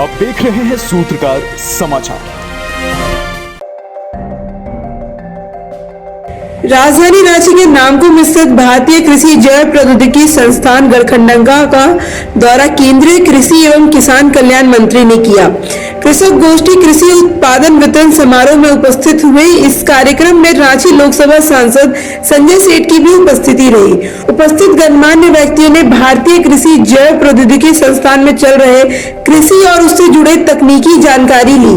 आप देख रहे हैं सूत्रकार समाचार। राजधानी रांची के नामकुम स्थित भारतीय कृषि जैव प्रौद्योगिकी संस्थान गड़खंडगा का दौरा केंद्रीय कृषि एवं किसान कल्याण मंत्री ने किया। कृषक गोष्ठी कृषि उत्पादन वितरण समारोह में उपस्थित हुए इस कार्यक्रम में रांची लोकसभा सांसद संजय सेठ की भी उपस्थिति रही। उपस्थित गणमान्य व्यक्तियों ने भारतीय कृषि जैव प्रौद्योगिकी संस्थान में चल रहे कृषि और उससे जुड़े तकनीकी जानकारी ली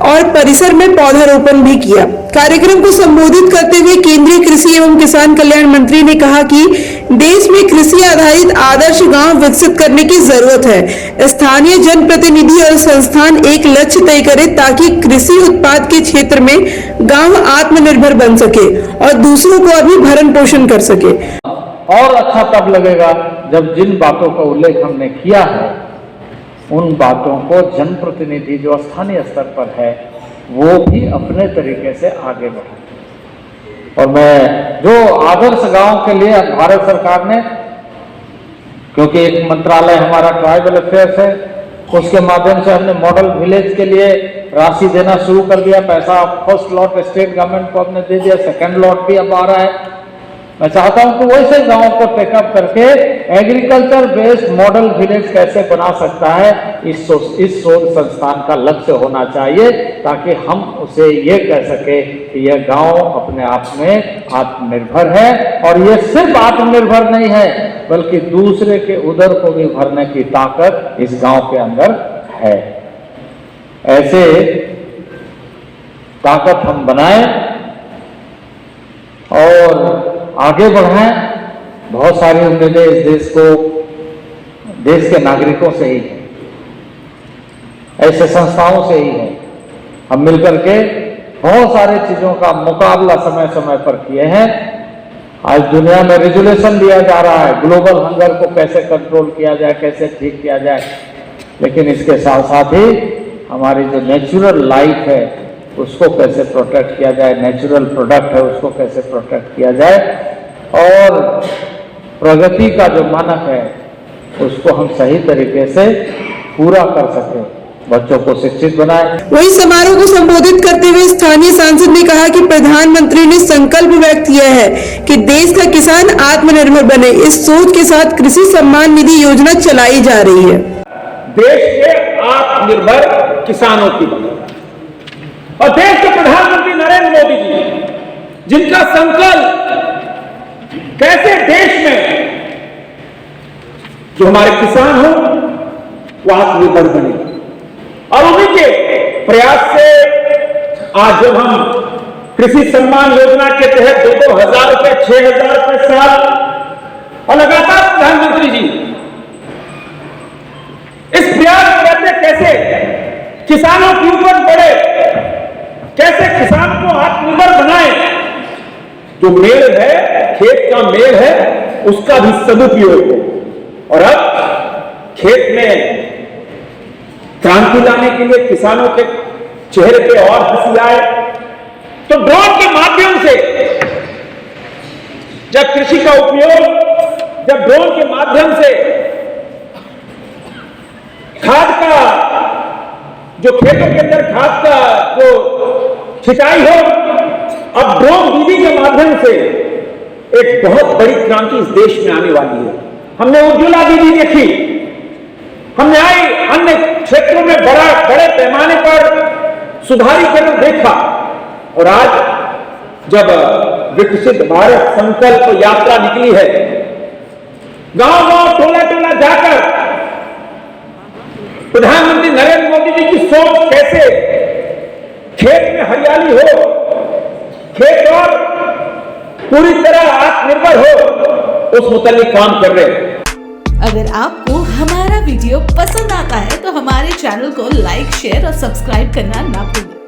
और परिसर में पौधारोपण भी किया। कार्यक्रम को संबोधित करते हुए केंद्रीय कृषि एवं किसान कल्याण मंत्री ने कहा कि देश में कृषि आधारित आदर्श गांव विकसित करने की जरूरत है। स्थानीय जनप्रतिनिधि और संस्थान एक लक्ष्य तय करें ताकि कृषि उत्पाद के क्षेत्र में गांव आत्मनिर्भर बन सके और दूसरों को भी भरण पोषण कर सके। और अच्छा तब लगेगा जब जिन बातों का उल्लेख हमने किया है उन बातों को जनप्रतिनिधि जो स्थानीय स्तर पर है वो भी अपने तरीके से आगे बढ़े। और मैं जो आदर्श गांव के लिए भारत सरकार ने, क्योंकि एक मंत्रालय हमारा ट्राइबल अफेयर्स है, उसके माध्यम से हमने मॉडल विलेज के लिए राशि देना शुरू कर दिया। पैसा फर्स्ट लॉट स्टेट गवर्नमेंट को हमने दे दिया, सेकेंड लॉट भी अब आ रहा है। मैं चाहता हूं कि वैसे गांवों को टेकअप करके एग्रीकल्चर बेस्ड मॉडल विलेज कैसे बना सकता है, इस शोध संस्थान का लक्ष्य होना चाहिए, ताकि हम उसे ये कह सके कि यह गांव अपने आप में आत्मनिर्भर है। और ये सिर्फ आत्मनिर्भर नहीं है बल्कि दूसरे के उदर को भी भरने की ताकत इस गांव के अंदर है। ऐसे ताकत हम बनाएं और आगे बढ़ाएं। बहुत सारी उम्मीदें इस देश को, देश के नागरिकों से ही है, ऐसे संस्थाओं से ही है। हम मिलकर के बहुत सारी चीजों का मुकाबला समय समय पर किए हैं। आज दुनिया में रेजुलेशन दिया जा रहा है, ग्लोबल हंगर को कैसे कंट्रोल किया जाए, कैसे ठीक किया जाए। लेकिन इसके साथ साथ ही हमारी जो नेचुरल लाइफ है उसको कैसे प्रोटेक्ट किया जाए, नेचुरल प्रोडक्ट है उसको कैसे प्रोटेक्ट किया जाए, और प्रगति का जो मानक है उसको हम सही तरीके से पूरा कर सकें, बच्चों को शिक्षित बनाए। वहीं समारोह को संबोधित करते हुए स्थानीय सांसद ने कहा कि प्रधानमंत्री ने संकल्प व्यक्त किया है कि देश का किसान आत्मनिर्भर बने। इस सोच के साथ कृषि सम्मान निधि योजना चलाई जा रही है। देश के आत्मनिर्भर किसानों की और देश के प्रधानमंत्री नरेंद्र मोदी जी, जिनका संकल्प कैसे देश में जो हमारे किसान हो वो आत्मनिर्भर बने, और उन्हीं के प्रयास से आज जब हम कृषि सम्मान योजना के तहत 2,000 रुपए, 6,000 रुपए साल और लगातार प्रधानमंत्री जी इस प्रयास करते कैसे किसानों की उपज बढ़े, कैसे किसान को आत्मनिर्भर बनाए, जो मेल है, खेत का मेल है, उसका भी सदुपयोग हो। और अब खेत में क्रांति लाने के लिए किसानों के चेहरे पे और हंसी आए तो ड्रोन के माध्यम से जब कृषि का उपयोग, जब ड्रोन के माध्यम से खाद का, जो खेतों के अंदर खाद का जो सिंचाई हो, अब ड्रोन दीदी के माध्यम से एक बहुत बड़ी क्रांति इस देश में आने वाली है। हमने उज्ज्वला दीदी देखी, हमने अन्य क्षेत्रों में बड़े पैमाने पर सुधारीकरण देखा, और आज जब विकसित भारत संकल्प यात्रा निकली है, गांव-गांव, टोला-टोला जाकर प्रधानमंत्री नरेंद्र मोदी जी की सोच कैसे खेत में हरियाली हो, खेत और पूरी तरह आत्मनिर्भर हो, उस मुताबिक काम कर रहे हैं। अगर आपको हमारा वीडियो पसंद आता है तो हमारे चैनल को लाइक, शेयर और सब्सक्राइब करना ना भूलें।